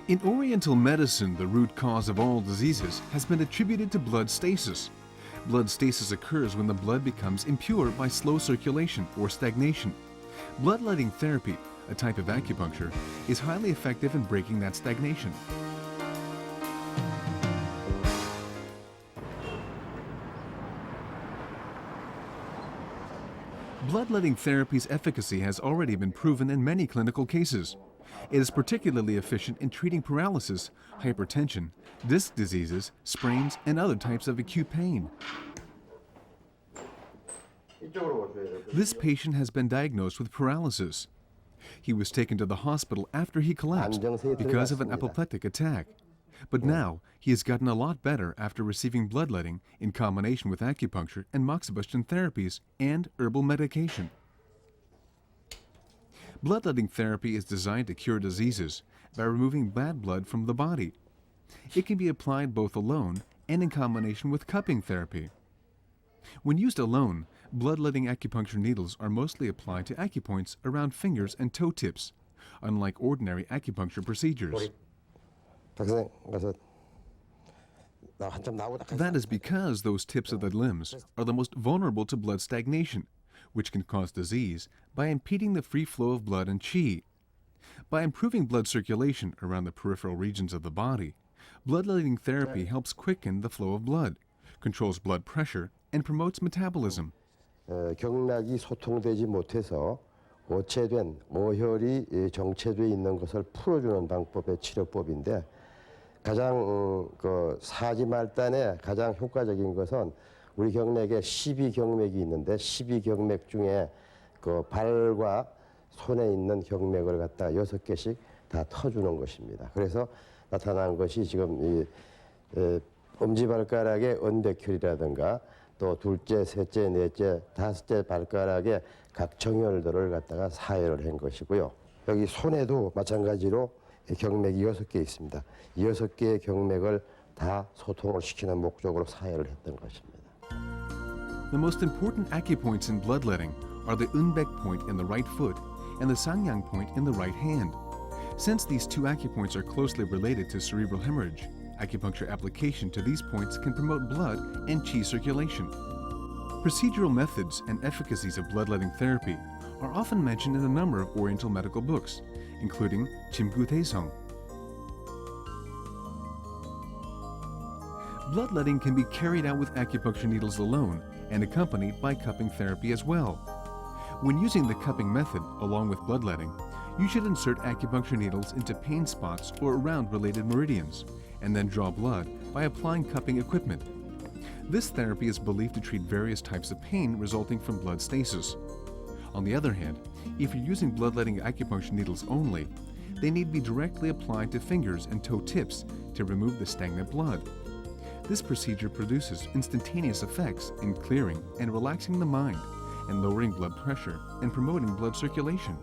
In Oriental medicine, the root cause of all diseases has been attributed to blood stasis. Blood stasis occurs when the blood becomes impure by slow circulation or stagnation. Bloodletting therapy, a type of acupuncture, is highly effective in breaking that stagnation. Bloodletting therapy's efficacy has already been proven in many clinical cases. It is particularly efficient in treating paralysis, hypertension, disc diseases, sprains, and other types of acute pain. This patient has been diagnosed with paralysis. He was taken to the hospital after he collapsed because of an apoplectic attack. But now, he has gotten a lot better after receiving bloodletting in combination with acupuncture and moxibustion therapies and herbal medication. Bloodletting therapy is designed to cure diseases by removing bad blood from the body. It can be applied both alone and in combination with cupping therapy. When used alone, bloodletting acupuncture needles are mostly applied to acupoints around fingers and toe tips, unlike ordinary acupuncture procedures. That is because those tips of the limbs are the most vulnerable to blood stagnation, which can cause disease by impeding the free flow of blood and qi. By improving blood circulation around the peripheral regions of the body, bloodletting therapy helps quicken the flow of blood, controls blood pressure, and promotes metabolism. 경락이 소통되지 못해서 오체된 어혈이 정체돼 있는 것을 풀어주는 방법의 치료법인데 가장 사지말단에 가장 효과적인 것은 우리 경맥에 12경맥이 있는데 12경맥 중에 그 발과 손에 있는 경맥을 갖다가 6개씩 다 터주는 것입니다. 그래서 나타난 것이 지금 이 엄지발가락의 언데큘이라든가 또 둘째, 셋째, 넷째, 다섯째 발가락에 각 정혈들을 갖다가 사혈을 한 것이고요. 여기 손에도 마찬가지로 경맥이 6개 있습니다. 6개의 경맥을 다 소통을 시키는 목적으로 사혈을 했던 것입니다. The most important acupoints in bloodletting are the Unbek point in the right foot and the Sangyang point in the right hand. Since these two acupoints are closely related to cerebral hemorrhage, acupuncture application to these points can promote blood and qi circulation. Procedural methods and efficacies of bloodletting therapy are often mentioned in a number of Oriental medical books, including Chimgu Taesong. Bloodletting can be carried out with acupuncture needles alone and accompanied by cupping therapy as well. When using the cupping method along with bloodletting, you should insert acupuncture needles into pain spots or around related meridians, and then draw blood by applying cupping equipment. This therapy is believed to treat various types of pain resulting from blood stasis. On the other hand, if you're using bloodletting acupuncture needles only, they need to be directly applied to fingers and toe tips to remove the stagnant blood. This procedure produces instantaneous effects in clearing and relaxing the mind, and lowering blood pressure and promoting blood circulation.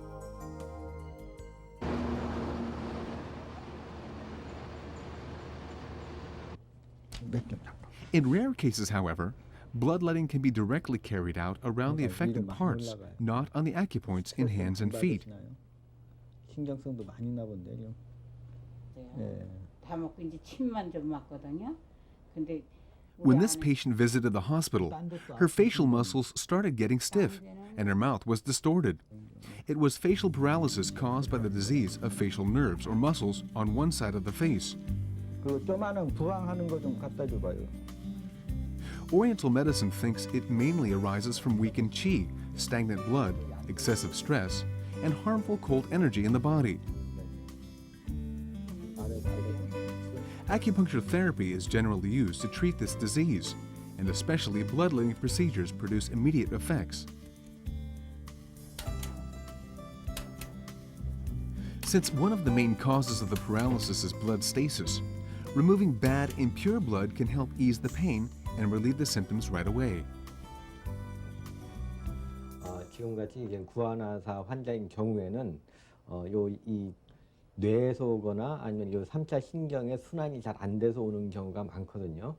In rare cases, however, bloodletting can be directly carried out around the affected parts, not on the acupoints in hands and feet. 신경성도 많이 나본데요. 다 먹고 이제 침만 좀 맞거든요. 근데 When this patient visited the hospital, her facial muscles started getting stiff and her mouth was distorted. It was facial paralysis caused by the disease of facial nerves or muscles on one side of the face. 그 조그마한 부항하는 거 좀 갖다 줘봐요. Oriental medicine thinks it mainly arises from weakened qi, stagnant blood, excessive stress, and harmful cold energy in the body. Acupuncture therapy is generally used to treat this disease, and especially bloodletting procedures produce immediate effects. Since one of the main causes of the paralysis is blood stasis, removing bad, impure blood can help ease the pain and relieve the symptoms right away. 지금같이 이제 구안화사 환자인 경우에는 이 뇌에서 오거나 아니면 이 3차 신경의 순환이 잘 안 돼서 오는 경우가 많거든요.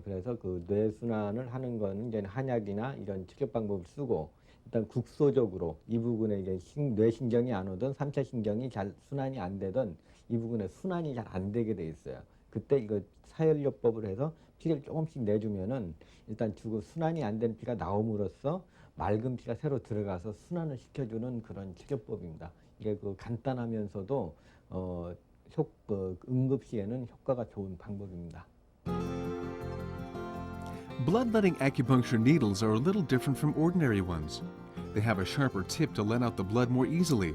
그래서 그 뇌순환을 하는 거는 이제 한약이나 이런 치료 방법을 쓰고 일단 국소적으로 이 부분에 이제 뇌신경이 안 오든 3차 신경이 잘 순환이 안 되든 이 부분에 순환이 잘 안 되게 돼 있어요. 그때 이거 사혈요법으로 해서 피를 조금씩 내주면은 일단 죽어 순환이 안 된 피가 나옴으로써 맑은 피가 새로 들어가서 순환을 시켜주는 그런 치료법입니다. 이게 그 간단하면서도 응급시에는 효과가 좋은 방법입니다. Bloodletting acupuncture needles are a little different from ordinary ones. They have a sharper tip to let out the blood more easily.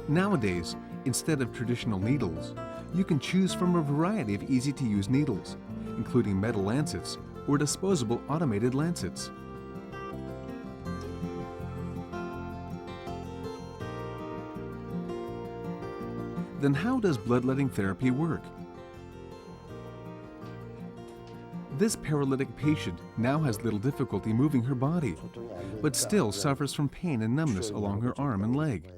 Nowadays, instead of traditional needles, you can choose from a variety of easy-to-use needles, including metal lancets or disposable automated lancets. Then how does bloodletting therapy work? This paralytic patient now has little difficulty moving her body, but still suffers from pain and numbness along her arm and leg.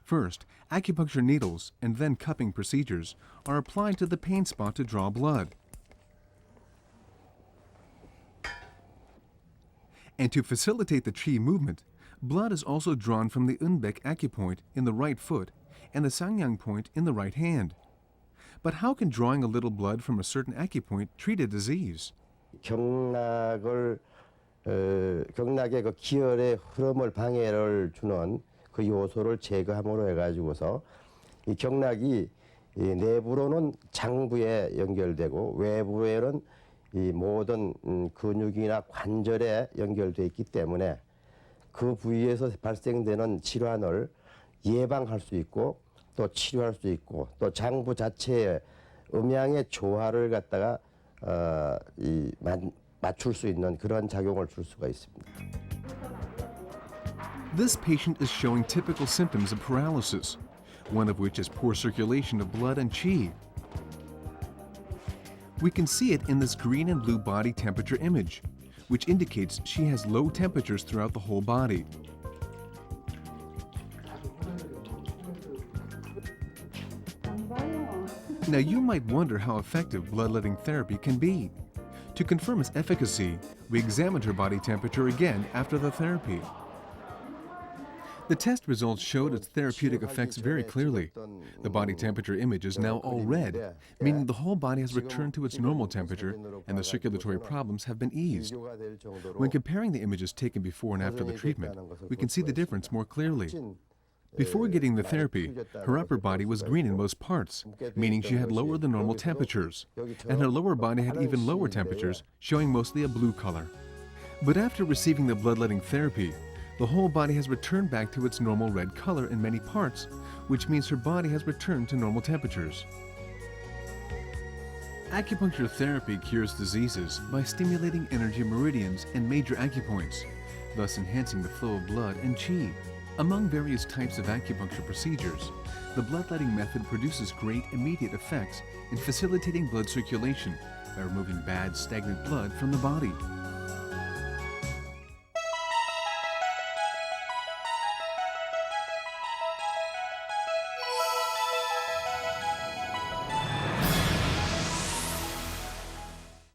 First, acupuncture needles and then cupping procedures are applied to the pain spot to draw blood. And to facilitate the chi movement, blood is also drawn from the Unbek acupoint in the right foot and the Sangyang point in the right hand. But how can drawing a little blood from a certain acupoint treat a disease? 경락의 그 기혈의 흐름을 방해를 주는 그 요소를 제거함으로 해가지고서 이 경락이 이 내부로는 장부에 연결되고 외부에는 이 모든 근육이나 관절에 연결되어 있기 때문에 그 부위에서 발생되는 질환을 예방할 수 있고 또 치료할 수 있고 또 장부 자체의 음양의 조화를 갖다가 맞출 수 있는 그런 작용을 줄 수가 있습니다. This patient is showing typical symptoms of paralysis, one of which is poor circulation of blood and qi. We can see it in this green and blue body temperature image, which indicates she has low temperatures throughout the whole body. Now you might wonder how effective bloodletting therapy can be. To confirm its efficacy, we examined her body temperature again after the therapy. The test results showed its therapeutic effects very clearly. The body temperature image is now all red, meaning the whole body has returned to its normal temperature and the circulatory problems have been eased. When comparing the images taken before and after the treatment, we can see the difference more clearly. Before getting the therapy, her upper body was green in most parts, meaning she had lower than normal temperatures, and her lower body had even lower temperatures, showing mostly a blue color. But after receiving the bloodletting therapy, the whole body has returned back to its normal red color in many parts, which means her body has returned to normal temperatures. Acupuncture therapy cures diseases by stimulating energy meridians and major acupoints, thus enhancing the flow of blood and qi. Among various types of acupuncture procedures, the bloodletting method produces great immediate effects in facilitating blood circulation by removing bad, stagnant blood from the body.